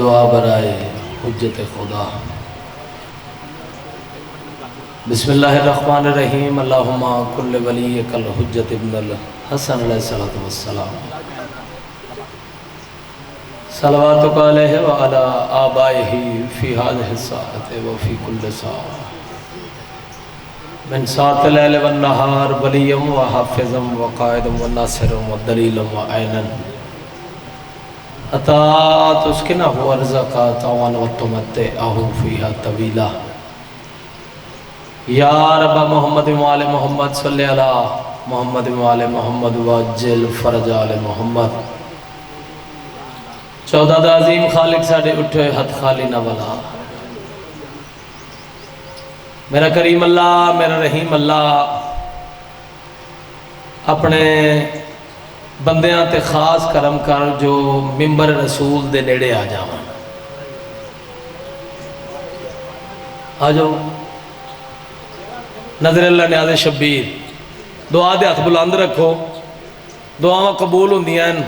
दुआ बराए हुज्जत खुदा। बिस्मिल्लाहिर्रहमानिर्रहीम। अल्लाहुम्मा कुल्ल वलियकल हुज्जत इब्नुल हसन अलैहिस्सलातु वस्सलाम। सलवातुका अलैहि व अला आबाइहि फी हाज़िहि साअति व फी कुल्लि साअ मिन साअतिल लैल वन नहार वलिय्यम व हाफ़िज़म व क़ाइदम व नासिरम व दलीलम व ऐनन अता तुस्किनहु अर्ज़का तवन व तुमत्तिअहु फ़ीहा तवीला। या रब मोहम्मद व आले मोहम्मद सल्लि अला मोहम्मद व आले मोहम्मद वअज्जिल फ़रज आले मोहम्मद। चौदह दा अजीम खालिक साडे उठे हथ खाली ना वाला। मेरा करीम अल्लाह, मेरा रहीम अल्लाह अपने बंदियां ते खास करम कर जो मिंबर रसूल दे नेड़े आ जावन। आ जाओ। नजर अल्लाह न्याज़े शब्बीर दुआ दे हथ बुलंद रखो, दुआवां कबूल होंदियां न।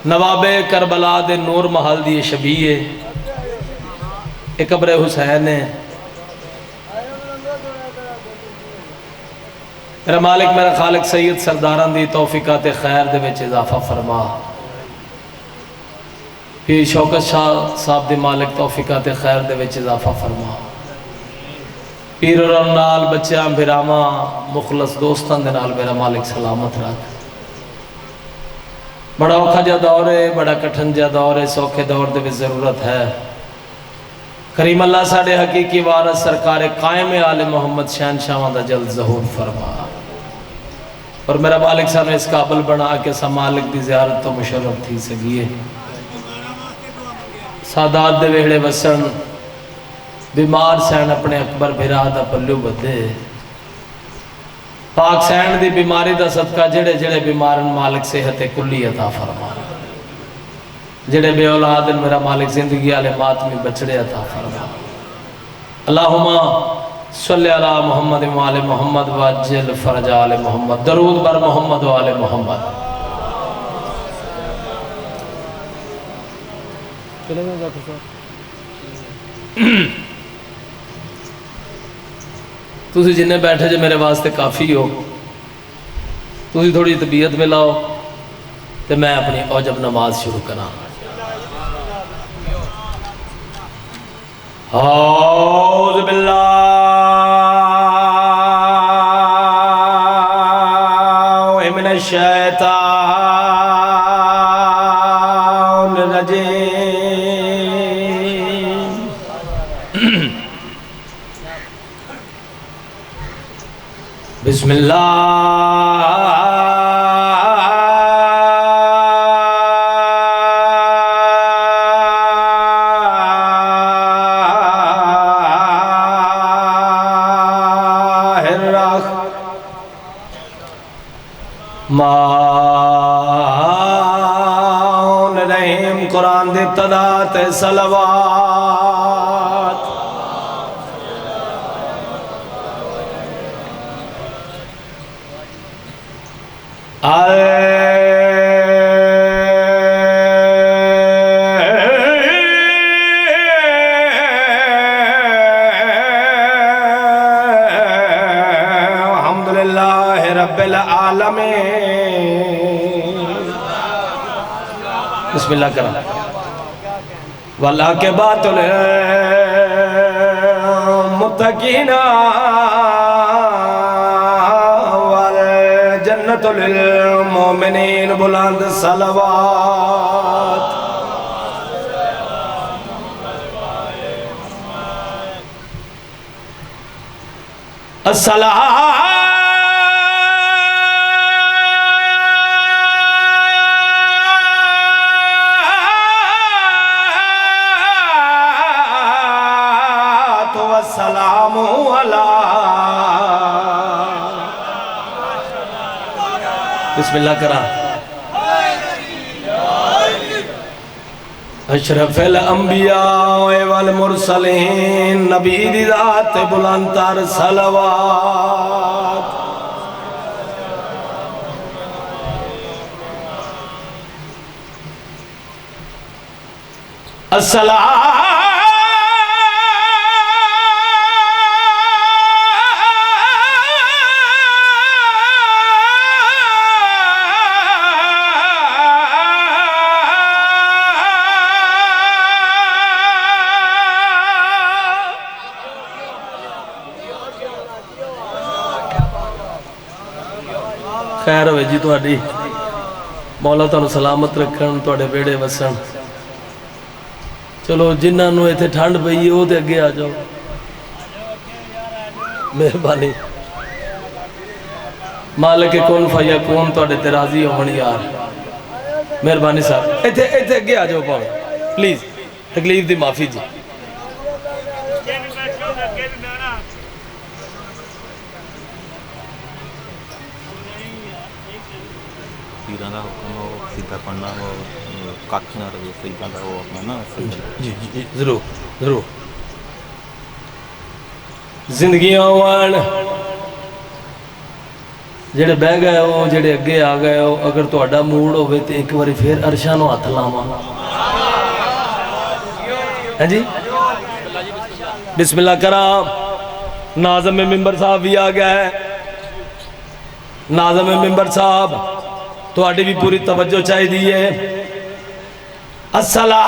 नवाबे करबला दे नूर महल दी शबीए एक कब्र हुसैन है। मेरा मालिक मेरा खालिक सैयद सरदारां दी तौफीकात खैर दे विच इजाफा फरमा। पीर शौकत शाह साहब दी मालिक तौफीकात खैर दे विच इजाफा फरमा। पीर और नाल बच्चों बिरामा मुखलस दोस्तों के नाल मेरा मालिक सलामत रख। बड़ा औखा जहा दौर है, बड़ा कठिन जहा दौर है, सौखे दौर की भी ज़रूरत है। करीम अल्लाह साढ़े हकीकी वारस सरकार कायम आले मोहम्मद शहनशाह दा जल्द ज़हूर फरमा। और मेरा मालिक सानू इस काबिल बना के सा मालिक की ज़ियारत तो मुशर्रफ थी सकीए। सादात दे वेड़े वसन बीमार सैन अपने अकबर बिरा दा पल्लू बदे। पाक सैन दी बीमारी दा सदका जेड़े जेड़े बीमारन मालिक सेहत कुल्ली अता फरमा। जेड़े बे औलाद मेरा मालिक जिंदगी आले मातमी बचड़े अता फरमा। अल्लाहुम्मा सल्लि अला मोहम्मद व आले मोहम्मद वअज्जिल फ़रज आले मोहम्मद। दरूद बर मोहम्मद व आले मोहम्मद। तुसी जिन्ने बैठे जे मेरे वास्ते काफ़ी हो। तुसी थोड़ी तबीयत में लाओ तो मैं अपनी औजब नमाज शुरू करा। औज़ु बिल्लाहि मिनश शैतानिर रजीम। बिस्मिल्लाह। माउन रहीम कुरान दे इब्तिदा ते सलवात। अल्हम्दुलिल्लाहि रब्बिल आलमीन। बिस्मिल्लाह करा। वला के बातुल मुत्तकीना वल जन्नतुल मोमिनीन। बुलंद सलवात। अस्सलाम सलामु अला। बिस्मिल्लाह करा। अशरफुल अंबिया वल मुरसलीन। नबी दी ज़ात बुलंद तर सलवात। अस्सलाम खैर होवे जी तुहाडी मौला तुहानू सलामत रखन तुहाडे बेड़े वसन। चलो जिन्होंने इतने ठंड पई है वो तो अगे आ जाओ, मेहरबानी। मालिक कौन फया कौन तुहाडे ते राजी होण यार, मेहरबानी साहब इतने इतने अगे आ जाओ भावें प्लीज, तकलीफ की माफ़ी जी। पीरां दा हुक्म हो सीधा पढ़ना हो कख ना रहे सीधा दा वो अपना ना जी जी जी जरूर जरूर। जिंदगियां आवन जेड़े बह गए हो जेड़े अगे आ गए हो, अगर तुहाडा मूड होवे तो एक बार फिर अरशा नूं हथ लावां। है जी बिस्मिल्लाह करा। नाज़िम मिंबर साहब भी आ गया है। नाज़िम मिंबर साहब तुहाडी भी पूरी तवज्जो चाहिए। अस्सलाम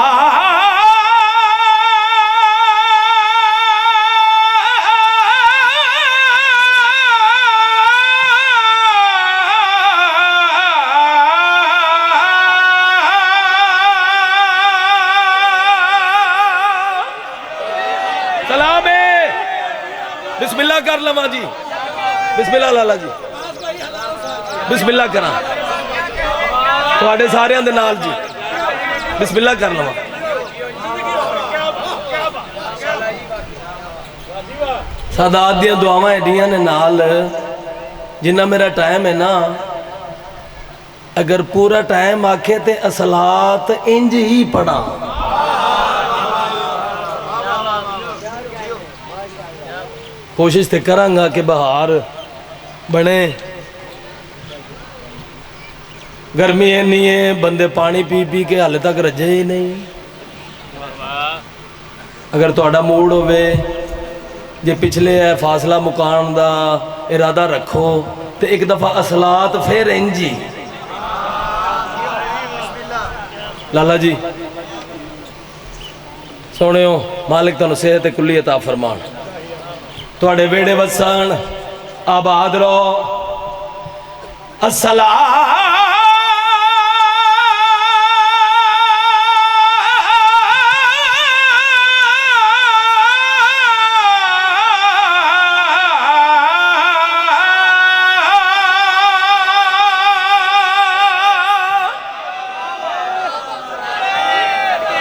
सलाम है। बिस्मिल्लाह कर लवा जी, बिस्मिल्लाह लाला जी, बिस्मिल्लाह करा तुहाडे सारियां दे नाल जी, बिस्मिल्लाह कर लवा। सादात दियां दुआवां एडियां ने नाल, जिन्ना मेरा टाइम है ना, अगर पूरा टाइम आखे ते असलात इंज ही पढ़ा। कोशिश तो करांगा कि बहार बने। गर्मी इन्नी है बंदे पानी पी पी के हाले तक रजे ही नहीं। अगर तुहाडा मूड होवे जे पिछले है फासला मुकान दा इरादा रखो तो एक दफ़ा असलात फिर इंजी। लाला जी सोनियो मालिक तुहानू सेहत कुल्ली अता फरमान, तुहाडे वेड़े वसन, आबाद रहो। अस्सलाम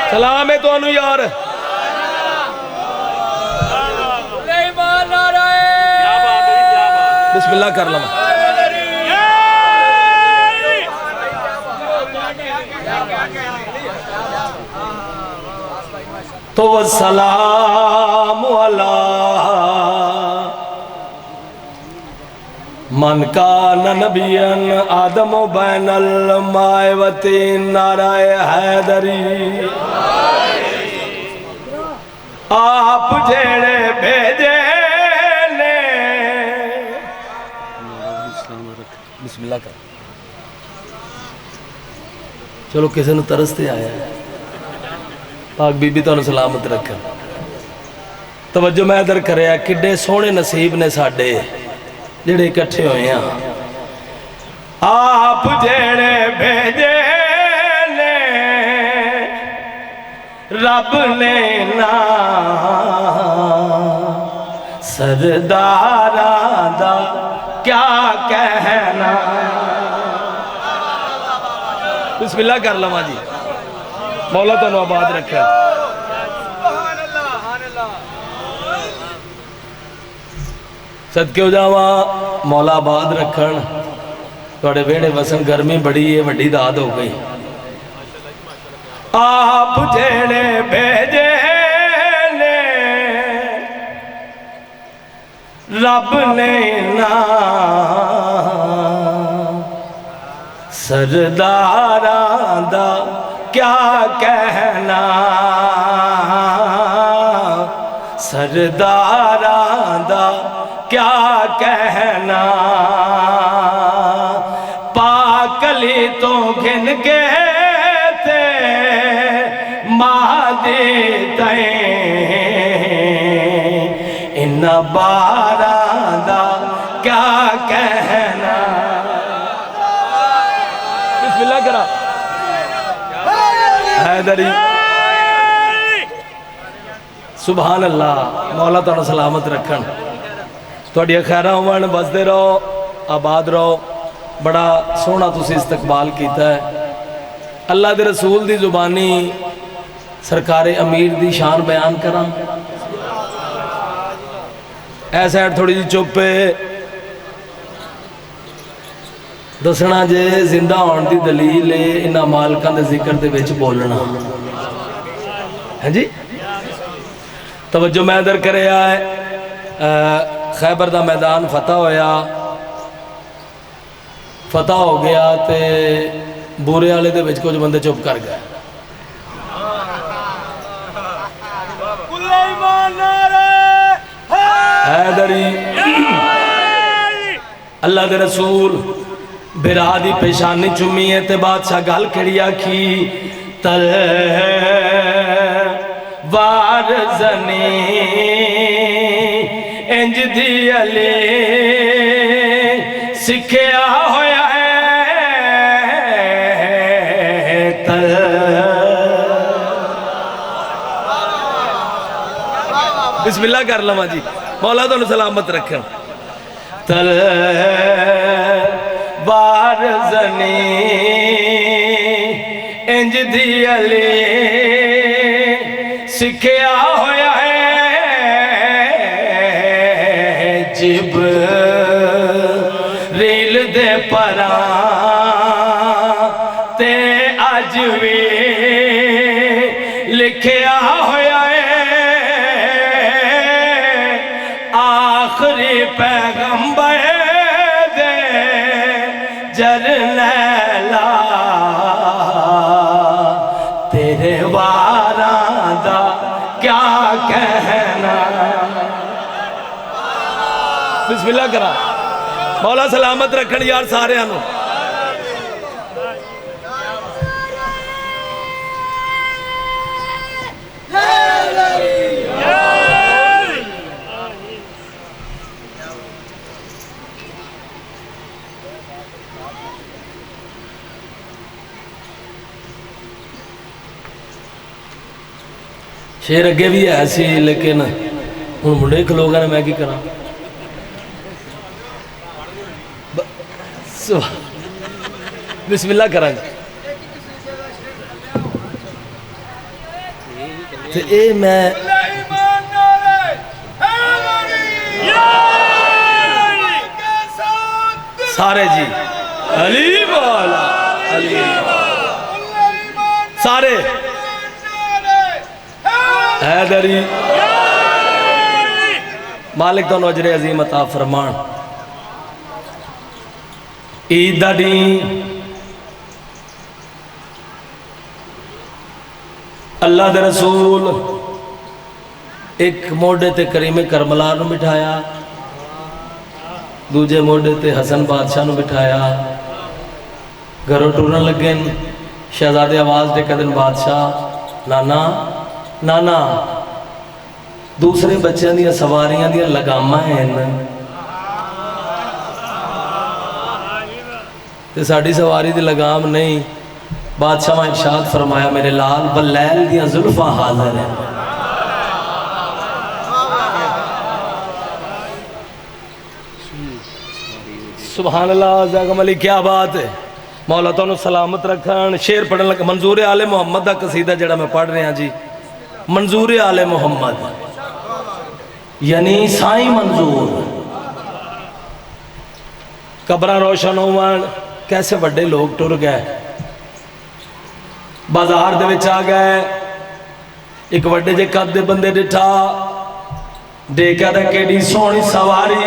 सलाम है तुहानू यार। बिस्मिल्लाह कर लवा। तो सलाम अला मन का नबियन आदम बैनल मायवती नाराय हैदरी। आप जेड़े भेजे ने बिस्मिल्लाह कर। चलो किसी ने तरसते आया है, पाक बीबी तुहानू सलामत रखे। तवज्जो मैं इधर करया, किड्डे सोहने नसीब ने साडे जेड़े इकट्ठे होए हैं। आप जेड़े भेजे ने रब ने ना सरदारा दा क्या कहना। बिस्मिल्लाह कर लवा जी, मौला तुहानू आबाद रखे। सदके हो जावा, मौला आबाद रखन। थोड़े वेड़े वसन, गर्मी बड़ी है, वड्डी दाद हो गई। आप जेड़े भेजे ने रब ने ना सरदारा दा क्या कहना। सरदारां दा क्या कहना, पाकली तो घिन के थे मादी तैं, इन्ना बारां दा क्या कहना। बिस्मिल्लाह करा हैदरी। सुभान अल्लाह। मौला तुहानू सलामत रखन, तुहाडियां खैरां होवन, बसदे रहो, आबाद रहो। बड़ा सोहना तुसी इस्तकबाल कीता है। अल्लाह दे रसूल दी जुबानी सरकारे अमीर दी शान बयान करा। ऐ साइड थोड़ी जी चुप है, दसना जे जिंदा होने की दलील है इन्हां मालकां दे जिक्र दे विच बोलना है जी। तवज्जो मैं इधर करिया है, खैबर दा मैदान फतह होया, फतह हो गया ते बूरे वाले दे विच कुछ बंदे चुप कर गए। हैदरी अल्लाह दे रसूल बिरा दी पेशानी चुमी है ते बादशाह गल कड़ी आखी, तल वार जनी इंज दी अले सिखया होया है। तल बिस्मिल्लाह कर लवा जी, मौला तुहानू सलामत रखन। तल वार जनी इंज दी अले सिखया होया है, जिब्रील दे परां ते अज भी लिखया होया है, आखिरी पैगंबर दे जरनैला तेरे वारां दा क्या कहना। बिस्मिल्लाह करा, मौला सलामत रखन यार सारे नू। शेर अगे भी है सी, लेकिन हुण मुंडे खलो गए, मैं की करा। बिस्मिल्लाह करा ते ए मैं सारे जी अली वाला अली सारे हैदरी मालिक तो अजरे अजीम अता फरमान। ईद दा दी अल्लाह दे रसूल एक मोढे ते करीमे करमला नूं बिठाया, दूजे मोढे ते हसन बादशाह नूं बिठाया। घरों टुरन लगे, शहजादे आवाज़ दे कदन बादशाह नाना नाना। दूसरे बच्चों दी सवारियां दी लगामां हैं ते साड़ी सवारी दी लगाम नहीं। बादशाह ने इरशाद फरमाया मेरे लाल वलैल दियां जुल्फां हाज़िर हैं। सुभान अल्लाह ज़ाकम अली, क्या बात है। मौला तुहानू सलामत रखन। शेर पढ़न लगा, मंजूर आले मुहम्मद का कसीदा जड़ा मैं पढ़ रहा जी। मंजूर आले मुहम्मद यानी साईं मंजूर। कब्रां रोशन होवन, कैसे बड़े लोग टुर गए, बाजार दे विच आ गए। एक वड्डे जे कद दे बंदे डिठा, देखा तो केडी सोहनी सवारी।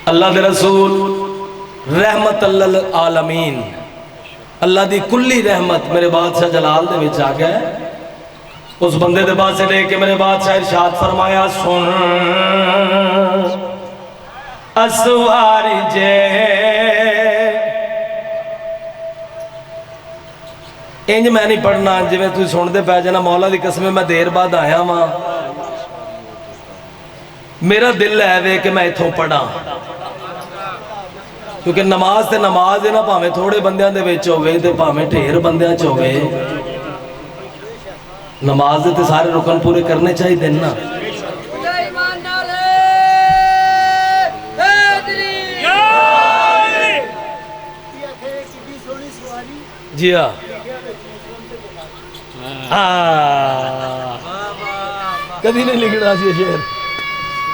अल्लाह दे रसूल रहमत अल्ल आलमीन अल्लाह दी कुल्ली रहमत मेरे बादशाह जलाल दे विच आ गया। उस बंदे दे पासे लेके मेरे बादशाह इरशाद फरमाया, सुन असवारी जे इंज मैं नहीं पढ़ना जिवें तुसीं सुनते पै जाना। मौला दी कसम मैं देर बाद आया वां, मेरा दिल है वे कि मैं इथों पढ़ा, क्योंकि नमाज ते नमाज है ना, भावें थोड़े बंदियां दे विच होवे ते भावें ढेर बंदियां च होवे, नमाज दे ते सारे रुकन पूरे करने चाहिए ना। जी हाँ, कभी नहीं लिखना सी शेर,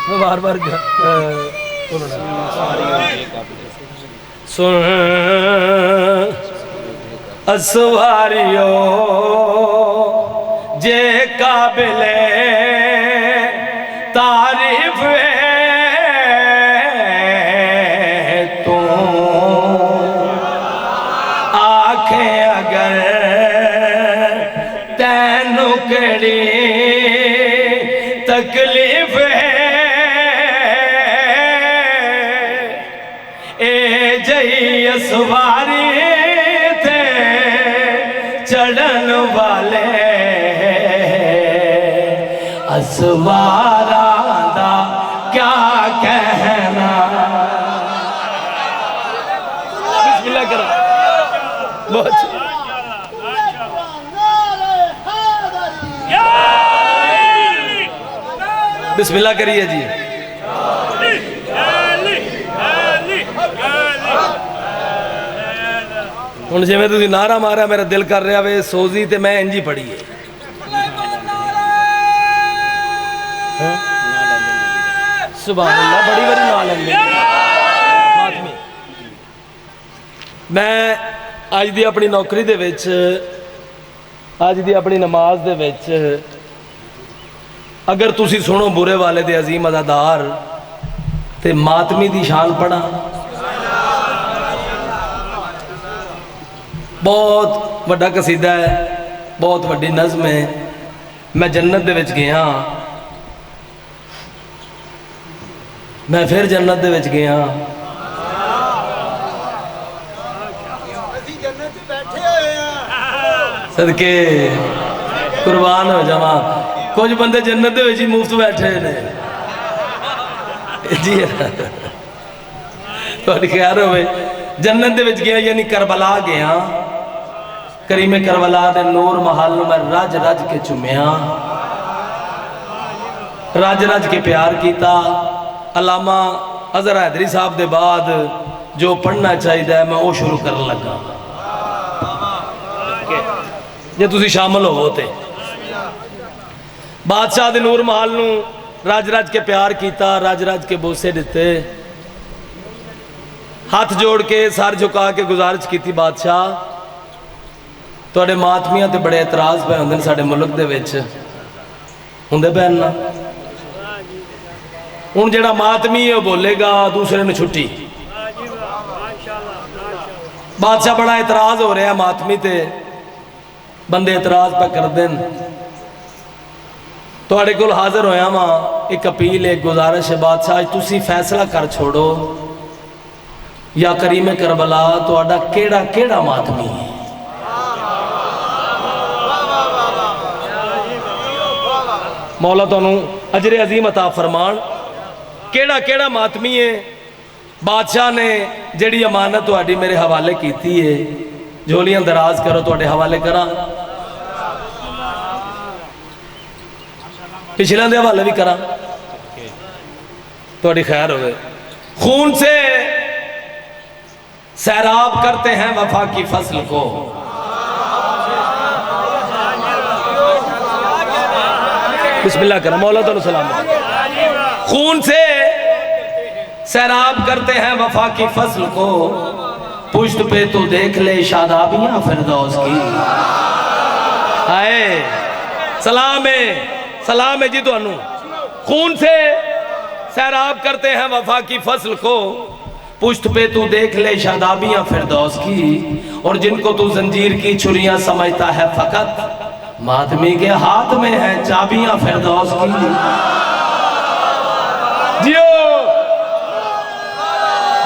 मैं बार बार सुन असवारियो जे काबिले तारीफ तू आखे अगर तैनू कड़ी तकलीफ सवारी थे चढ़न वाले असवारा दा क्या कहना। बिस्मिल्लाह करो, बहुत बिस्मिल्लाह करिए जी। हुण जिवें तुसीं नारा मारा मेरा दिल कर रहा वे सोजी ते मैं इंज ही पढ़ी है। सुभान अल्लाह, बड़ी बड़ी ना लग मैं अज दी अपनी नौकरी दे विच, अज दी अपनी नमाज दे विच अगर तुसीं सुनो बुरे वाले दे अजीम अदादार ते मातमी दी शान पढ़ा। बहुत वड्डा कसीदा है, बहुत वड्डी नज़म है। मैं जन्नत दे विच गया, मैं फिर जन्नत दे विच गया। सदके कुर्बान हो जावा, कुछ बंदे जन्नत दे विच ही मुफ्त बैठे ने जी। तुहाडी खैर होवे। जन्नत दे विच गया यानी करबला गया, करीमे करबला दे नूर महल मैं रज रज के चुमिया, रज रज के प्यार किया। अलामा अजहर हैदरी साहब दे बाद जो पढ़ना चाहिए मैं वो शुरू कर लगा, जे तुसी शामिल हो ते। बादशाह दे नूर महल नू रज रज के प्यार किया, रज रज के बोसे दिते, हाथ जोड़ के सर झुका के गुजारिश की बादशाह तुहाडे मातमियां ते बड़े एतराज पे होंदे साडे मुल्क दे विच हुंदे पैन ना। हुण जिहड़ा मातमी है बोलेगा दूसरे नूं छुट्टी। बादशाह बड़ा एतराज हो रहा मातमी ते, बंदे एतराज पे करदे न। तुहाडे कोल हाजिर होया वां, एक अपील एक गुजारिश है बादशाह, तुसी फैसला कर छोड़ो या करीमे करबला तुहाडा केड़ा केड़ा मातमी है। मौला तुहानू अजरे अजीम अता फरमान, केड़ा केड़ा मातमी है। बादशाह ने जिहड़ी अमानत तुहाडी मेरे हवाले की है, झोलियां दराज करो तुहाडे हवाले करा, पिछलियां दे हवाले भी करा, तुहाडी खैर होवे। खून से सैराब करते हैं वफा की फसल को, बिस्मिल्लाह करो, मौला तो सलाम। खून से सैराब करते हैं वफा की फसल को, पुश्त पे तो देख ले शादाबियां फिरदौस की। आए सलाम है जी तुहानू। खून से सैराब करते हैं वफा की फसल को, पुश्त पे तू देख ले शादाबियां फिरदौस की, और जिनको तू जंजीर की छुरियां समझता है फकत, मातमी के हाथ में है चाबियां फिरदौस की। जियो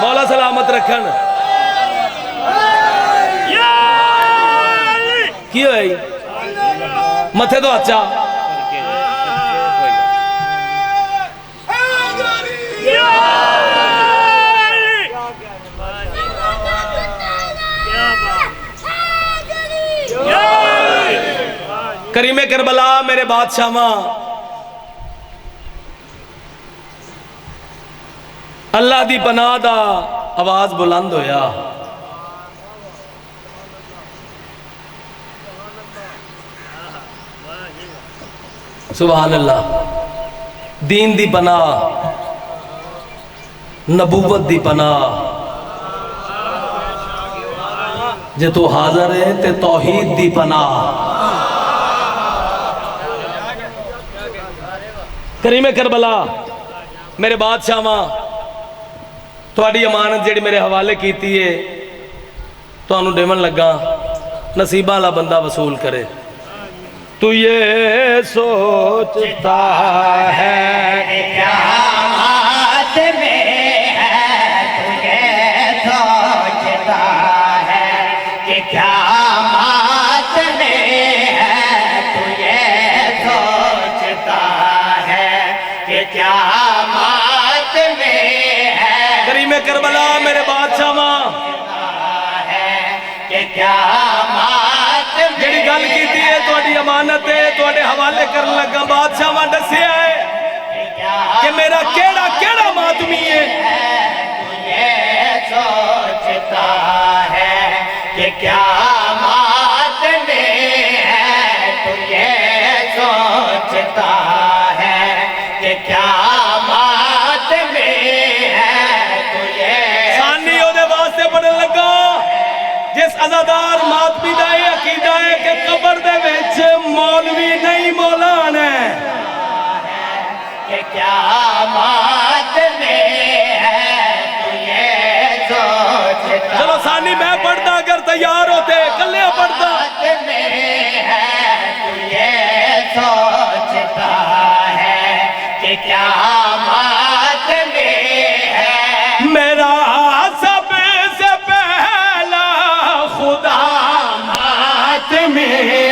मौला सलामत रखन। की होई मथे तो अच्छा करीमे करबला मेरे बादशाह अल्लाह दी पनाह दा आवाज बुलंद होया। सुभान अल्लाह। दीन दी पनाह, नबूवत दी पनाह, जे तू हाजिर है ते तौहीद दी पनाह। करीमे करबला मेरे बादशाह थोड़ी अमानत जी मेरे हवाले की है, तो देवन लगा नसीबा वाला बंदा वसूल करे। तू ये सोचता है क्या हाथ में है, तू ये सोचता है कि क्या हाथ में है, तू ये सोचता है कि क्या हाथ में है। करीमे करबला मेरे बादशाह कि क्या जी गल की थोड़ी अमानत है थोड़े हवाले कर लगा। बादशाह दसिया है कि मेरा केड़ा केड़ा मातमी है। ये सोचता है कि क्या मात में है, तू ये सोचता है कि क्या मात में है, तू ये सानी ओदे वास्ते पढ़न लगा जिस अज़ादार मातमी दा ये अकीदा है कि कब्र दे विच मौलवी नहीं मौलान है। कि क्या मात में है, तू ये सोचता। चलो सानी मैं पढ़ता अगर तैयार होते कल्ले पढ़ता। मात में है, तू ये सोचता है कि क्या मात में है। मेरा सबसे पहला खुदा मात में है।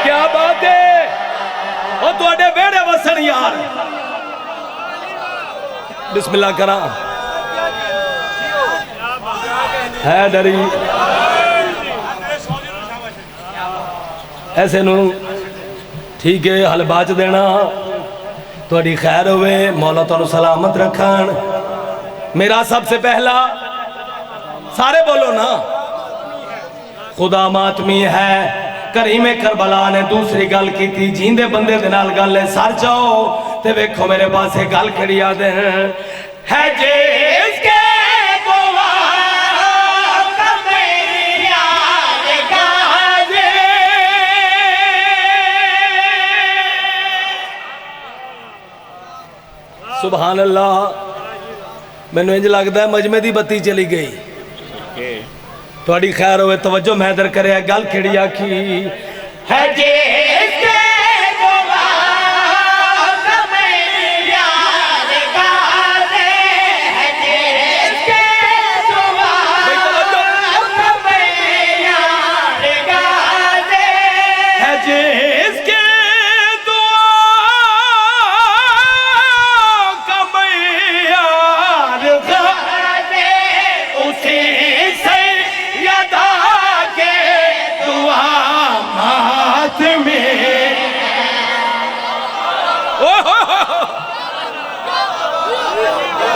क्या बात है ओ तुहाडे वेड़े वसन यार। बिस्मिल्लाह करा है डरी ऐसे नू ठीक है हल बाच देना। थोड़ी खैर होवे, मौला तुहानू सलामत रखन। मेरा सबसे पहला सारे बोलो ना खुदा मातमी है। करीमे करबला ने दूसरी गल की थी जींदे बंदे दे नाल गल है। सर जाओ ते वेखो मेरे पास गल खड़ी याद है जिसके सुभान अल्लाह। मैनू इंज लगता है मजमे की बत्ती चली गई। थोड़ी खैर होवे तवज्जो मैं इधर करे गल खिड़ी आखी है जिसके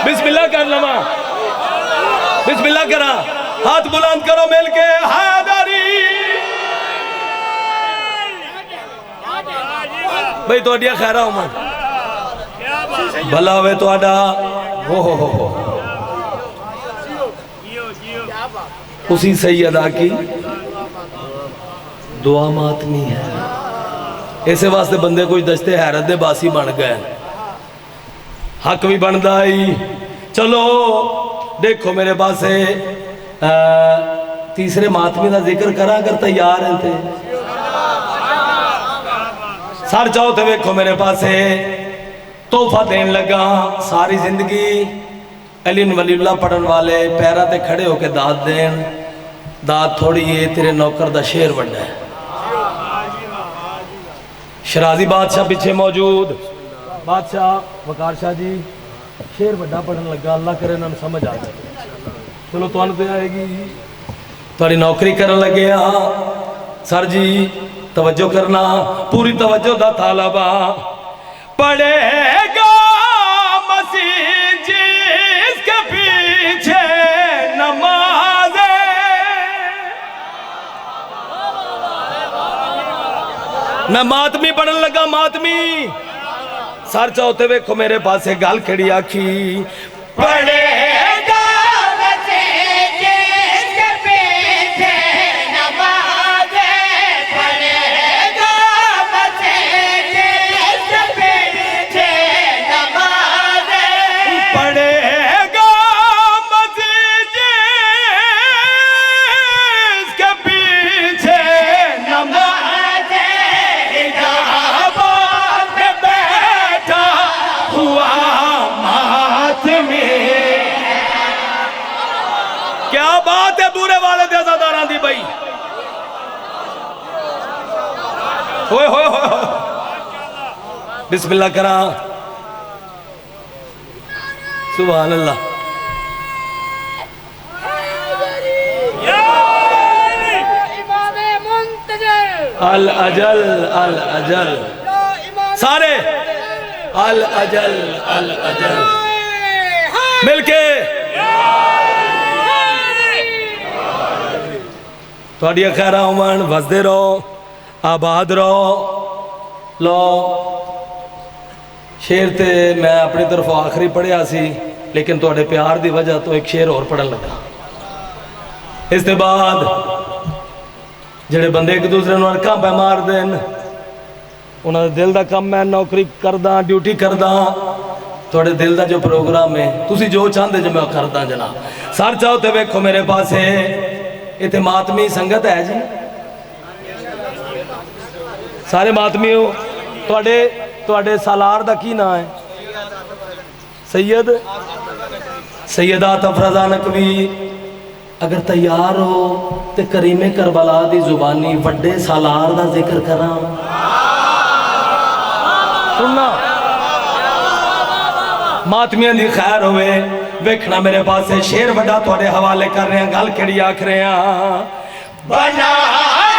बिस्मिल्लाह कर लवा, बिस्मिल्लाह करा, हाथ बुलंद करो मिल के हादरी। भाई तो खैरा उमर भला होवे तुहाडा। हो उसी सैयदा की दुआ मातमी है। इस वास्ते बंदे कुछ दस्ते हैरत दे बासी बन गए। हक भी बनता ही। चलो देखो मेरे पास तीसरे मातमी का जिक्र करा अगर तैयार हैं थे। सर चौथे वेखो मेरे पास तोहफा देन लगा। सारी जिंदगी अली वलीउल्लाह पढ़न वाले पैरों ते खड़े होके दाद देन। दाद थोड़ी है, तेरे नौकर दा शेर बड़ा है। शराजी बादशाह पीछे मौजूद, बादशाह वकार शाह जी शेर बड़ा पढ़न लगा। अल्लाह करे इन्होंने समझ आ जाए। चलो तुहानू तो आएगी, थोड़ी नौकरी करन लगे। सर जी तवज्जो करना, पूरी तवज्जो दा तालाबा। पढ़ेगा मसीह जिसके पीछे नमाज, मैं मातमी पढ़न लगा। मातमी सर चौथे वेखो मेरे पास गल खड़ी आखी। पढ़ेगा मसीह जिसके पीछे नमाज, पढ़ेगा मसीह जिसके पीछे नमाज, पढ़ेगा मसीह जिसके पीछे नमाज, इलाहाबाद में बैठा हुआ मातमी। क्या बात है बुरे वाले देदादारा दी भाई। होए होए होए, बिस्मिल्लाह करा। सुभान अल्लाह। अल अजल अल अजल, सारे अल अजल अल अजल मिलके थोड़िया खैर होवन, वसदे रहो, आबाद रहो। लो शेर ते मैं अपनी तरफों आखिरी पढ़िया सी, लेकिन थोड़े प्यार की वजह तो एक शेर और पढ़न लगा। इसके बाद जेडे बंदे एक दूसरे को अड़का पै मार देन, उन्होंने दिल का कम मैं नौकरी करदा, ड्यूटी करदा। थोड़े दिल का जो प्रोग्राम है, तुसी जो चाहते जो मैं करदा जना। सर चाहो तो वेखो मेरे पास इतने मातमी संगत है जी, सारे मातमी हो। थोड़े सालार का की नाम है? सैयद सैयदा तफरजा नकवी। अगर तैयार हो तो करीमे करबला दी जुबानी वड्डे सालार का जिक्र करा। सुनना मातमियां दी खैर होवे। वेखना मेरे पास शेर वड्डा थोड़े हवाले कर रहे हैं। गल केड़ी आख रहे हैं? बना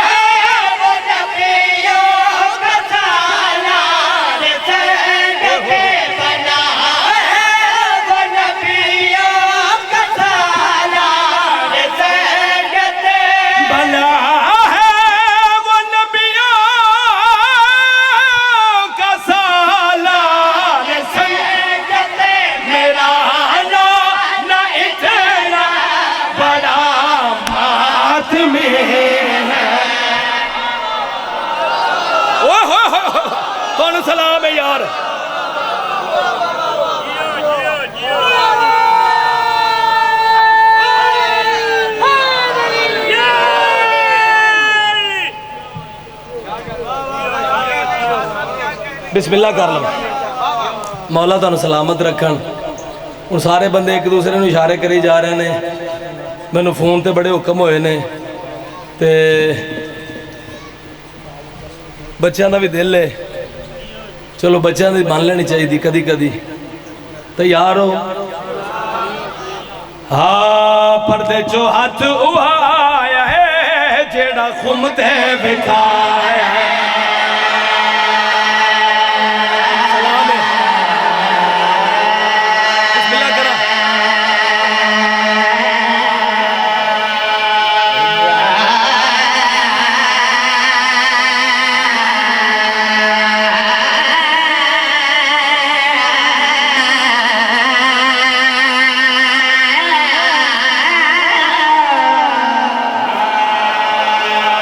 है वो नबियों का सालार संगते, बना है वो नबियों का सालार संगते, बना है वो नबियों का सालार संगते, मेरा ना इतना बड़ा मातमी है। ओए होए होए, कौन सलाम है यार। बिस्मिल्लाह कर लो। मौला तुहानू सलामत रखन। हूँ सारे बंदे एक दूसरे को इशारे करी जा रहे हैं। मैनू फोन ते बड़े हुक्म होए ने, ते बच्चों का भी दिल है। चलो बच्चों की मान लेनी चाहिए कदी कदी। तैयार हो? हाँ पर्दे चो हथ उहाया है जेड़ा खुमते विखाया है। सलाम है। बिस्मिल्लाह करा।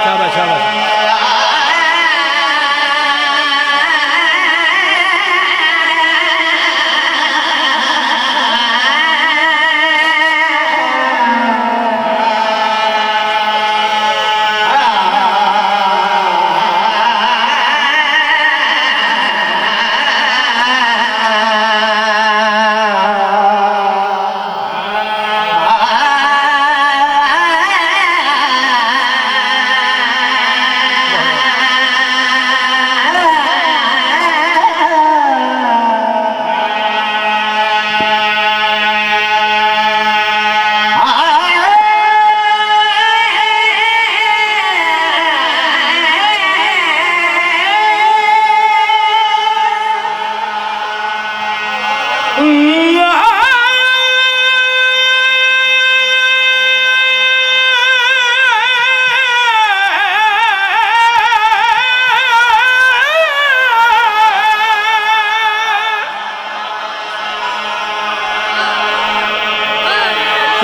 शाबाश शाबाश।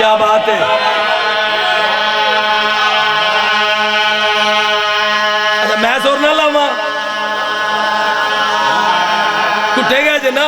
क्या बात है। अच्छा मैं सुर ना लावा, कुटे गए जे ना।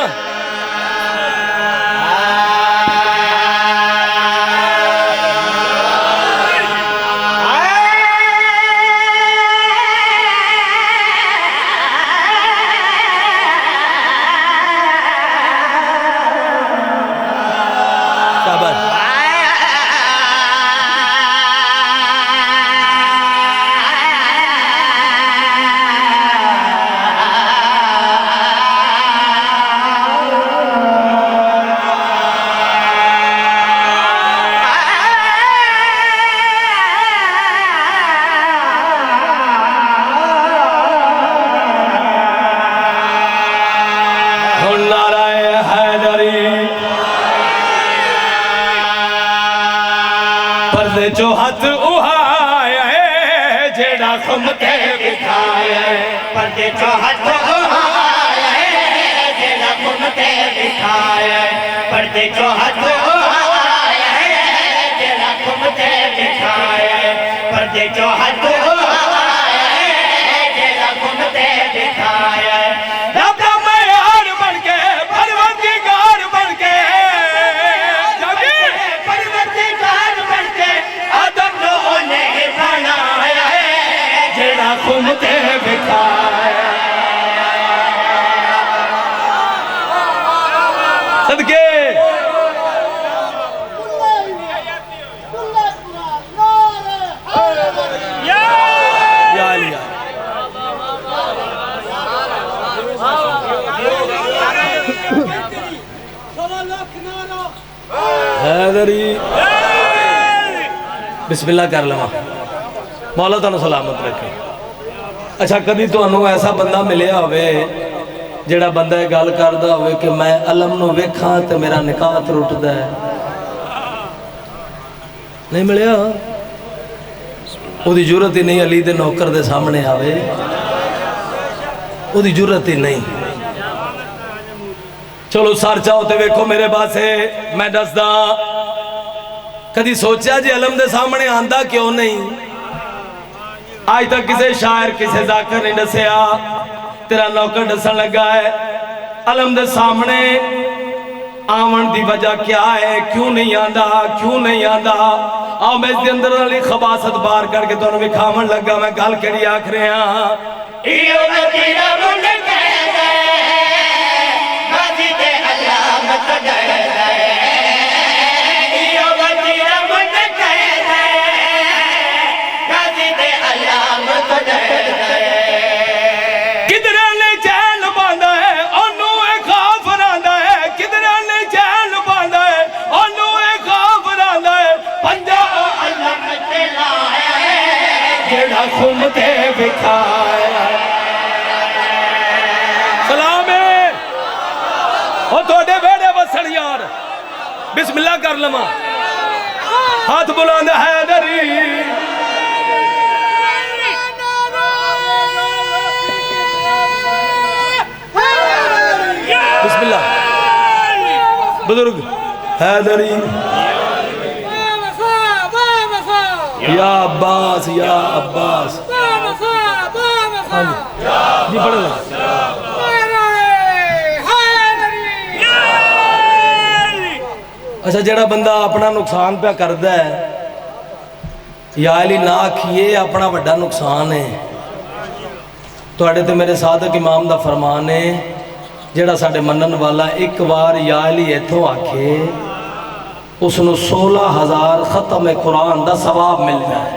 जो हथ उहाया है जेड़ा खुमते बिठाया है, पर्दे जो हथ उहाया है जेड़ा खुमते बिठाया है, पर्दे जो हथ उहाया है जेड़ा खुमते बिठाया है, पर्दे जो हथ उहाया है जेड़ा खुमते बिठाया है। रब दा मयार बन के परवरदिगार बन के परवरदिगार बन के आदम ने बनाया है जेड़ा खुमते बिठाया। सदके या लिया हैदरी बिस्मिल्लाह कर लवा, मौला तुहानू सलामत रखे। अच्छा कभी तुहानू ऐसा बंदा मिलिया होवे जेड़ा बंदा ये गल करदा होवे कि मैं अलम नू वेखां ते मेरा निकात रुटदा है? नहीं मिलिया? ओदी जरूरत ही नहीं अली दे नौकर दे सामने आवे, ओदी जरूरत ही नहीं। चलो सर चाहो तो वेखो मेरे पासे, मैं दसदा कदी सोचा जी अलम दे सामने आंदा क्यों नहीं? आज तक किसी शायर किसी जाकर नहीं दसिया, तेरा नौकर दसन लगा है अलम दे सामने आवन की वजह क्या है, क्यों नहीं आंदा, क्यों नहीं आंदा। आओ मैं इसके अंदर वाली खबासत बार करके तुहानू विखावन लगा मैं गल केड़ी आख रहा। किधरे ने चैन बांधा है ओनू खाफ रांदा है, किधरे ने चैन बांधा है ओनू खाफ रांदा है। पंजा अलम ते लाया है जेड़ा खुमते बिठाया। सलाम है ओ थोड़े बेड़े बसन यार, बिस्मिल्लाह कर लवा, हाथ बुलंद हैदरी। बिस्मिल्लाह बुजुर्ग हैदरी या अब्बास या अब्बास। हाँ जी पढ़ लो। अच्छा जेड़ा बंदा अपना नुकसान पे करदा है या अली ना आखिए अपना बड़ा नुकसान है। तुहाडे ते मेरे साधक इमाम दा फरमान है जेड़ा साडे मनन वाला एक बार या अली इथों आखे उसनू 16,000 खत्म कुरान दा सवाब मिलता है।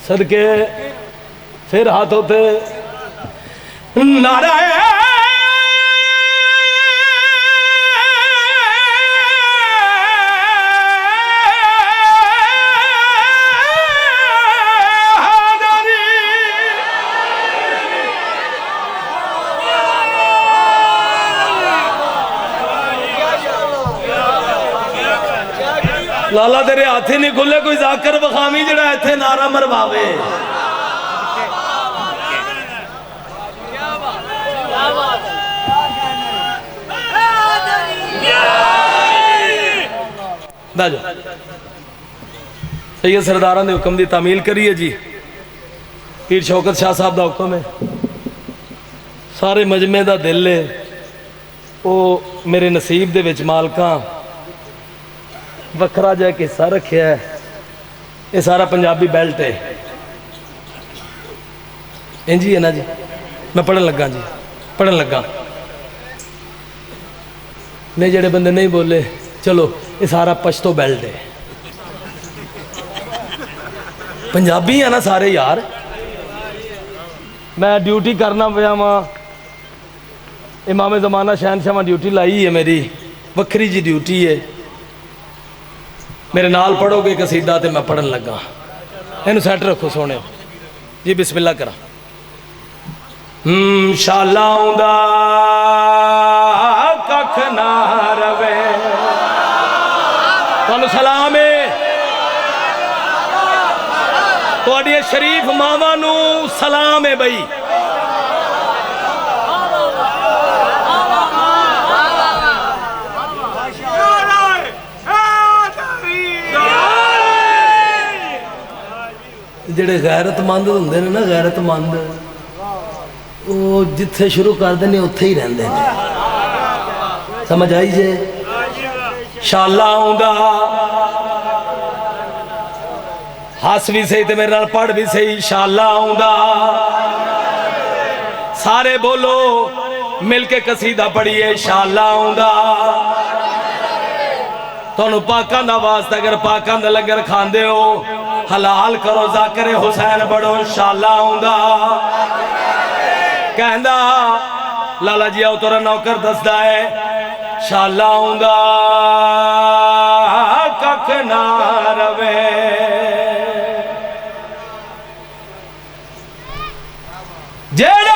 सदके फिर हाथ होते नारायण लाला तेरे हाथ ही नहीं खुले कोई जाकर बखामी जड़ा इत्थे नारा मरवावे। बह जाओ। सैयद सरदारा ने हुक्म की तामील करिए जी। पीर शौकत शाह साहब का हुक्म है, सारे मजमे का दिल है, वो मेरे नसीब दे विच मालकां वखरा जा के हिस्सा रखिया है। ये सारा पंजाबी बेल्ट है, इंज ही है ना जी। मैं पढ़न लगा जी, पढ़न लगा। नहीं जेडे बंदे नहीं बोले, चलो ये सारा पश्तो बेल्ट है। पंजाबी है ना सारे यार। मैं ड्यूटी करना पाया वहाँ, इमाम ज़माना शहनशाह ड्यूटी लाई है, मेरी वक्री जी ड्यूटी है। मेरे नाल पढ़ोगे कसीदा तो मैं पढ़न लगा। इनू सैट रखो सोने जी, बिस्मिल्लाह करा। शाला आउंदा कख ना रवे, तुहानू सलाम है। तुहाडियां शरीफ मावां नू सलाम है बई। जेडे गैरतमंद होंदे ने ना, गैरतमंद वो जिथे शुरू करते हैं उत्थे ही रहंदे ने। समझ आई जे? शाला आउंदा, हस भी सही तो मेरे नाल पढ़ भी सही। शाला आउंदा, सारे बोलो मिलके कसीदा पढ़िए। शाला आउंदा, तुहानू पाकां दा वास्ता, अगर पाकां दा लंगर खांदे हो हलाल करो, ज़ाकिर हुसैन पढ़ो। शाला आउंदा, कहंदा लाला जी आओ तोरा नौकर दसदा है। शाला आउंदा कख ना रवे, जेड़ा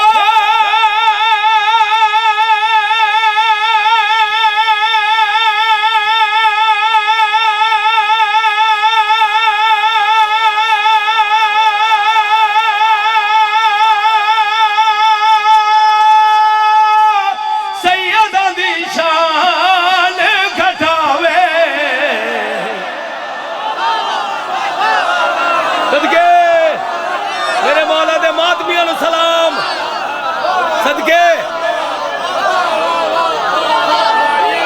सलाम सदके।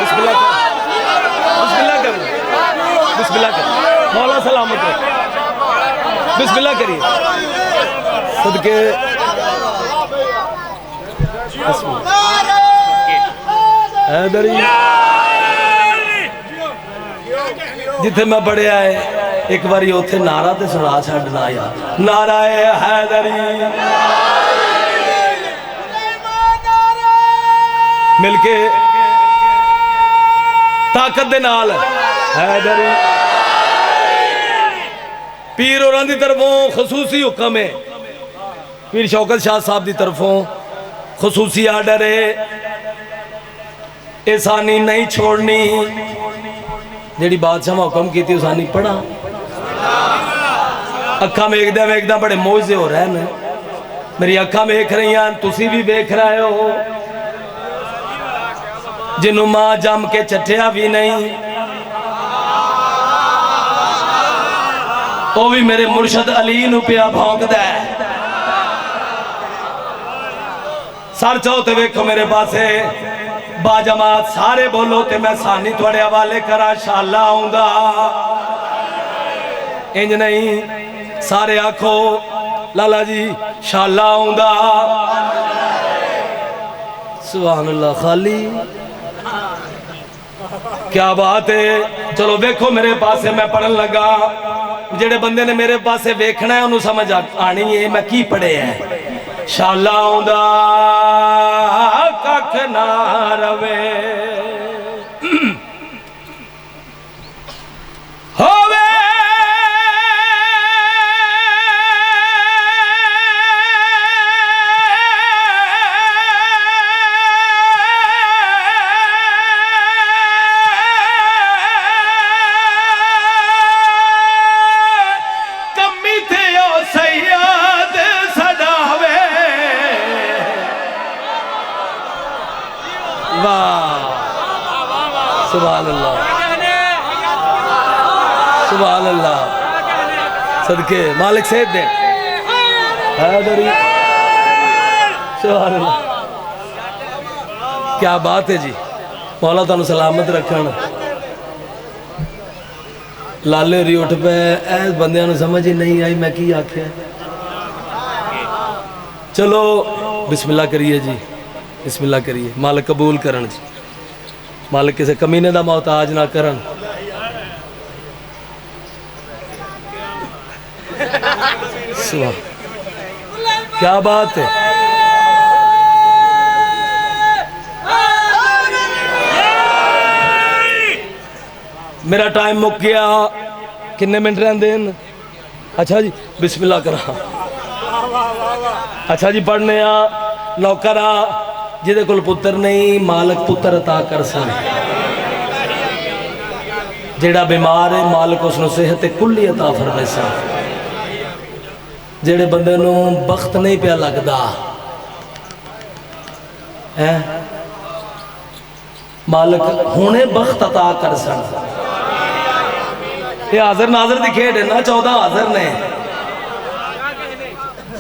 बिस्मिल्लाह कर, बिस्मिल्लाह कर, बिस्मिल्लाह कर, मौला सलामत रहे। बिस्मिल्लाह करिए सदके। हैदरी जिथे मैं पढ़िया है, एक बारी उथे नारा तो सुना छड़ना यार। नारा हैदरी मिलके ताकत दे नाल हैदरी। पीर होरां दी तरफों खसूसी हुक्म है, पीर शौकत शाह साहब दी तरफों खसूसी आर्डर है, एसानी नहीं छोड़नी। जेड़ी बादशाह हुक्म की थी उसानी पढ़ा। अखा वेखदा वेखदा बड़े मोजे हो रहे हैं, मेरी अखा वेख रही हैं, तुसी भी वेख रहे हो। जिन्हों मां जम के चटिया भी नहीं, वो भी मेरे मुर्शद अली नूं पिया भौंकदा है। सर चाहो तो वेखो मेरे पासे, बाजमात सारे बोलो तो मैं सानी थोड़े हवाले करा। शाला आउंदा, इंज नहीं सारे आखो लाला जी शाला आउंदा। सुभान अल्लाह, खाली क्या बात है। चलो वेखो मेरे पासे, मैं पढ़न लगा। जेड़े बंदे ने मेरे पासे वेखना है उन्होंने समझ आनी है मैं की पढ़े है। शाला आउंदा कख ना रवे, होवे सुभान अल्लाह। सुभान अल्लाह, सदके मालिक सेहत दे। हैदरी सुभान अल्लाह, क्या बात है जी। मौला तुहानू सलामत रखन। लाले री उठ पे ऐ बंदियां नू समझ ही नहीं आई मैं की आख्या। चलो बिस्मिल्लाह करिए जी, बिस्मिल्लाह करिए। मालिक कबूल करन जी, मालिक किसी कमीने दा मोहताज ना करन। क्या बात है। मेरा टाइम मुक गया, किन्ने मिनट रहंदे न? अच्छा जी बिस्मिल्लाह करा। अच्छा जी पढ़ने आ। नौकरा जिदे कोल पुत्र नहीं मालिक पुत्र अता कर सन। जेड़ा बीमार है मालिक उसनू सेहत कुल्ली अता फरमाए सन। जेड़े बंदे नू बख्त नहीं पिया लगदा है मालिक हुणे बख्त अता कर सन। ये हाजर नाजर दी खेड है ना, 14 हाजर ने।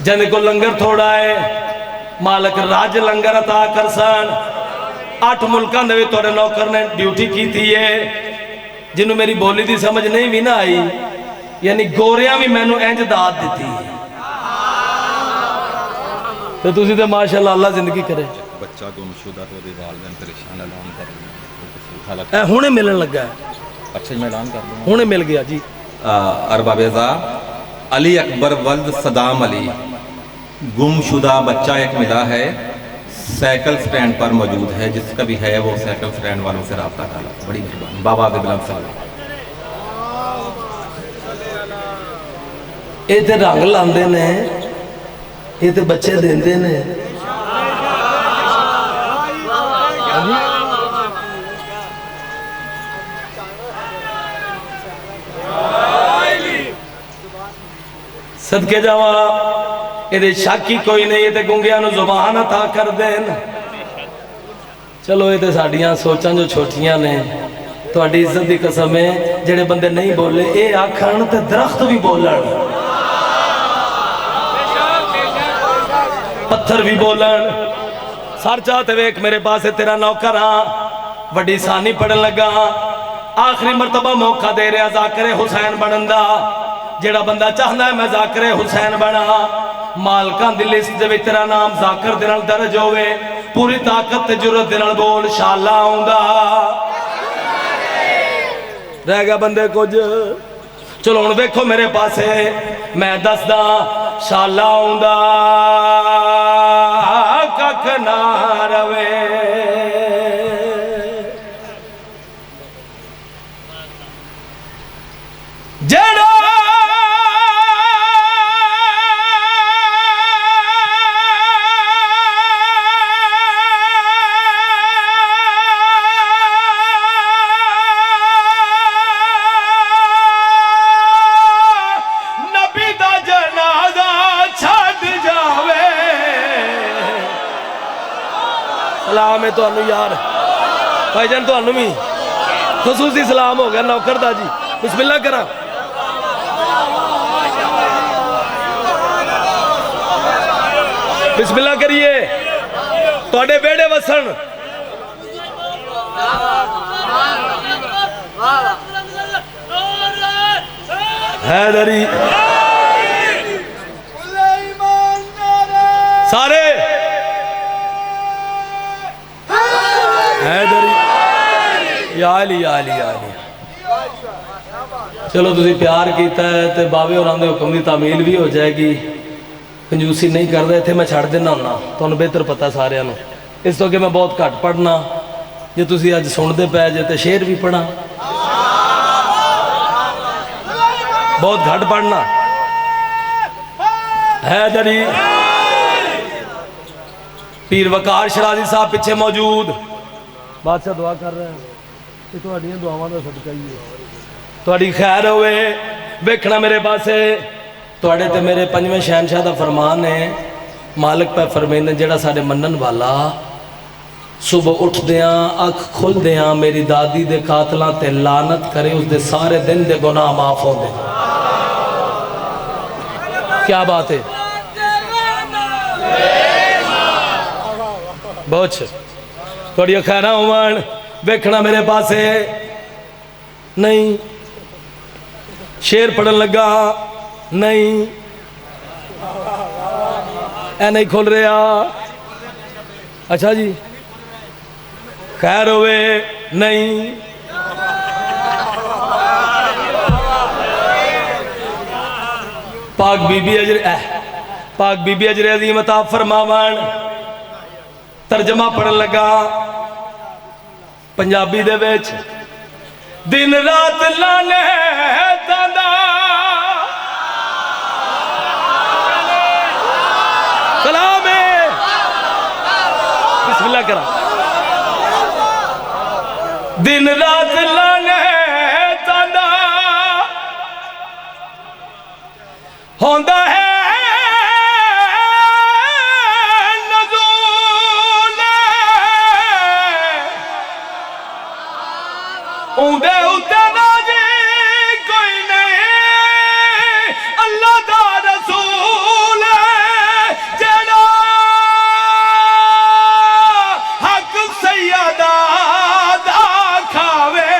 जिन्हें को लंगर थोड़ा है मालिक राज लंगर अता कर सन। 8 मुल्कां दे विच तुहाडे नौकर ने ड्यूटी की थी है। जिन्हों मेरी बोली दी समझ नहीं भी ना आई, यानी गोरियां भी मैनू इंज दात दी। तो तुसी तो माशाअल्लाह अल्लाह जिंदगी करे। बच्चा गुमशुदा तो वालिदैन परेशान ऐलान कर रहे हुणे मिलन लगा है। अच्छा मैं ऐलान कर दूँ, हुणे मिल गया जी। अरबाबेज़ा अली अकबर वल्द सदाम अली गुमशुदा बच्चा एक मिला है, साइकिल स्टैंड पर मौजूद है। जिसका भी है वो साइकिल स्टैंड वालों से रब्ता करा। बड़ी मेहरबानी। बाबा बिलम साहब ये तो रंग लाते ने, ये तो बच्चे देंदे ने। सदके जावा, ये शक ही कोई नहीं। ये गुंगिया जुबान अता कर देन। चलो ये तो साड़ियाँ सोचां जो छोटियां ने। थोड़ी इज्जत की कसम है, जेड़े बंदे नहीं बोले ये आखन ते दरख्त भी बोलन, पत्थर भी बोलन। सर चाहते वेख मेरे पास तेरा नौकर हाँ, वड्डी सानी पढ़न लगा। आखिरी मरतबा मौका दे रहा जाकिर हुसैन बनन दा। जेड़ा बंदा चाहता है मैं जाकिर हुसैन बना, मालकां दी लिस्ट दे विच तेरा नाम जाकिर दे नाल दर्ज होवे। पूरी ताकत ते जुरत दे नाल बोल शाला आउंदा। रह गया बंदे कुछ। चलो हुण वेखो मेरे पासे, मैं दसदा शाला आउंदा कख ना रवे। जेड़ा सलाम है तो यार भाईजान, तो भी खसूसी सलाम हो गया नौकर दा जी। बिस्मिल्लाह करा। बिस्मिल्लाह करिए। थोड़े बेड़े वसन। हैदरी सारे या अली या अली या अली। चलो तुसी प्यार किया है तो बाबे होरां दे हुक्म की तामील भी हो जाएगी। कंजूसी नहीं करता इत्थे मैं छड़ देना हुन्ना, तुहानूं बेहतर पता सारियां नूं। इस तो अगे मैं बहुत घट पढ़ना। जे तुसी अज सुनते पै जे तो शेर भी पढ़ा, बहुत घट पढ़ना है। जरी पीर वकार शराजी साहब पीछे मौजूद। बादशाह दुआ कर रहे हैं कि तुहाड़ियां दुआवां दा सदका ही है, तुहाड़ी खैर होवे। वेखना मेरे पासे, तुहाड़े ते मेरे पंजवें शहनशाह दा फरमान है। मालिक पे फरमाइंदे जेड़ा साडे मनन वाला सुबह उठद्या अख खुलद्या मेरी दादी दे कातलों ते लानत करे, उसके सारे दिन दे गुनाह माफ होंदे। क्या बात है, बहुत थोड़ी खैरा होवन वेखना मेरे पास नहीं, शेर पढ़न लगा नहीं, ऐ नहीं खुल रहा। अच्छा जी खैर होवे नहीं, पाक बीबी अजरे अजीम अता फरमावन तर्जमा पढ़न लगा पंजाबी दे विच, दिन रात लाने दादा सलाम है, बिस्मिल्लाह करा, दिन रात लाने दादा होंदा है उदे उते ना जी कोई नहीं, अल्लाह दा रसूल जेड़ा हक सैयदा दा खावे।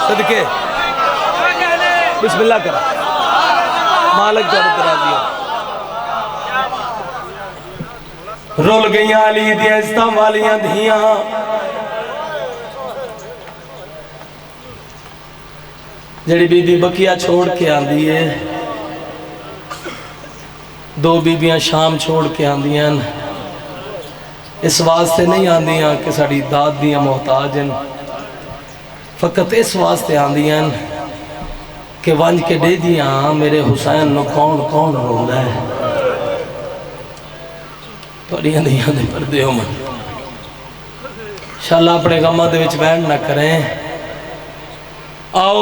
सदके बिस्मिल्लाह करा, मालिक का राजी हो। रुल गई अली दियां इज्जतां वालियां धियां, जड़ी बीबी बकिया छोड़ के आंदी है, दो बीबियां शाम छोड़ के आंदियां, इस वास्ते नहीं आंदियां कि साड़ी दाद दियां मोहताज हैं, फकत इस वास्ते आंदियां कि वंज के दे दियां मेरे हुसैन नु कौन कौन रोंदा है। थोड़ियां धियां दे पर्दे हो मन इंशाअल्लाह अपने गमां दे विच बैठ ना करें। आओ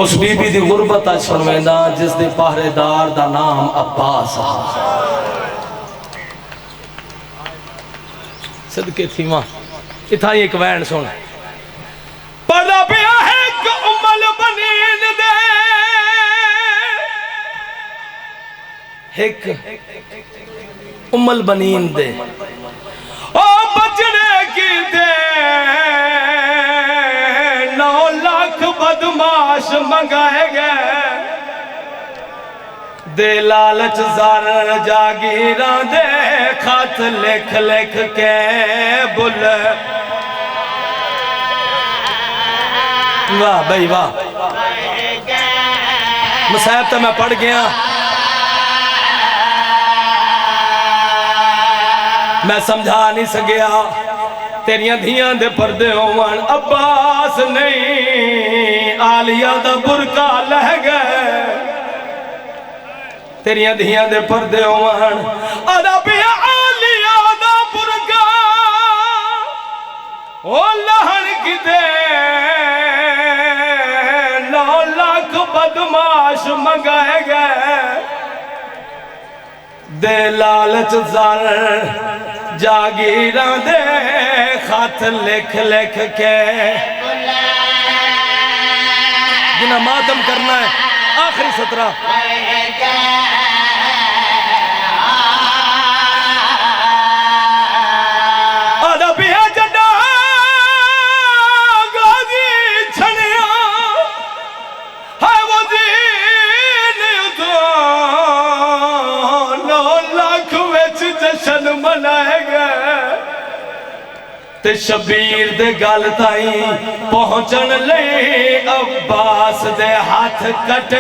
उस बीबी दी गुरबत अज सुनवेंदा जिस दे पहरेदार दा नाम अब्बास हा। सदके थीमा इथा ही एक वैन सुन पढ़दा पिया है कि उम्मल बनीन दे एक उम्मल बनीन दे ओ बचने की दे 9 लाख बदमाश मंगाए गए दे लालच जार जागीरा दे खत लिख लिख के बुल। वाह भाई वाह, मसाहब तो मैं पढ़ गया, मैं समझा नहीं सकिया। तेरियां धियां दे पर्दे होवन अब्बास नहीं आलिया दा बुरका लह गए, तेरियां धियां दे पर्दे होवन अरबिया आलिया दा बुरका ओ लहन किते 9 लाख बदमाश मंगाए गए दे लालच जार जागीरा दे खत लिख लिख के जिन्हें मातम करना है। आखिरी सतरा ते शबीर दे गल ताई पहुंचन ले अब्बास दे हाथ कट